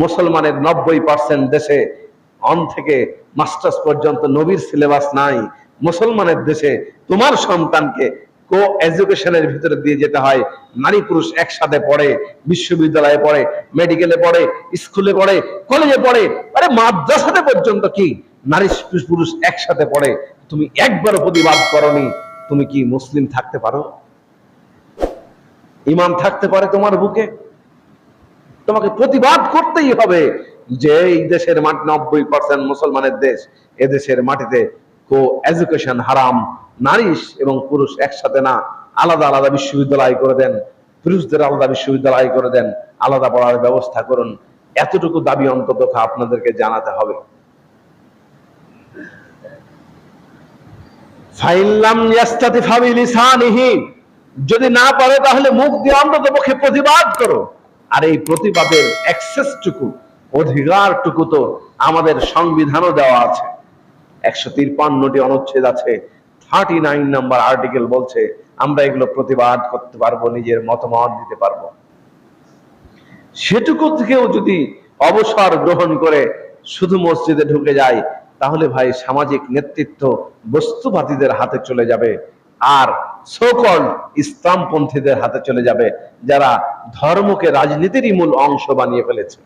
মুসলমানের 90% দেশে অন থেকে মাস্টার্স পর্যন্ত নবীর সিলেবাস নাই। মুসলমানের দেশে তোমার সন্তানকে কো এডুকেশনের ভিতরে দিয়ে যেতে হয়। নারী পুরুষ একসাথে পড়ে, বিশ্ববিদ্যালয়ে পড়ে, মেডিকেলে পড়ে, স্কুলে পড়ে, কলেজে পড়ে, আরে মাদ্রাসাতে পর্যন্ত কি নারী পুরুষ একসাথে পড়ে। তুমি একবারও প্রতিবাদ করনি, তুমি কি মুসলিম থাকতে পারো? ঈমান থাকতে পারে তোমার বুকে? তোমাকে প্রতিবাদ করতেই হবে যে এই দেশের মাটি 90% মুসলমানের দেশ, এদেশের মাটিতে কো এডুকেশন হারাম। নারী এবং পুরুষ একসাথে না, আলাদা আলাদা বিশ্ববিদ্যালয় করে দেন, পুরুষদের আলাদা বিশ্ববিদ্যালয় করে দেন, আলাদা পড়ার ব্যবস্থা করুন। এতটুকু দাবি অন্তত আপনাদেরকে জানাতে হবে। ফাইল্লাম ইয়াস্তাতি ফাবিলিসানিহি, যদি না পারো তাহলে মুখ দিয়ে অন্তত পক্ষে প্রতিবাদ করো। আর এই প্রতিবাদের অ্যাক্সেসটুকু, অধিকারটুকু তো আমাদের সংবিধানও দেওয়া আছে। 153টি অনুচ্ছেদ আছে, 39 নাম্বার আর্টিকেল বলছে আমরা এগুলো প্রতিবাদ করতে পারবো, নিজের মতামত দিতে পারবো। সেটুকু থেকেও যদি অবসর গ্রহণ করে শুধু মসজিদে ঢুকে যায়, তাহলে ভাই সামাজিক নেতৃত্ব বস্তুবাদীদের হাতে চলে যাবে, আর সোকল ইসলামপন্থীদের হাতে চলে যাবে, যারা ধর্মকে রাজনীতিরই মূল অংশ বানিয়ে ফেলেছে।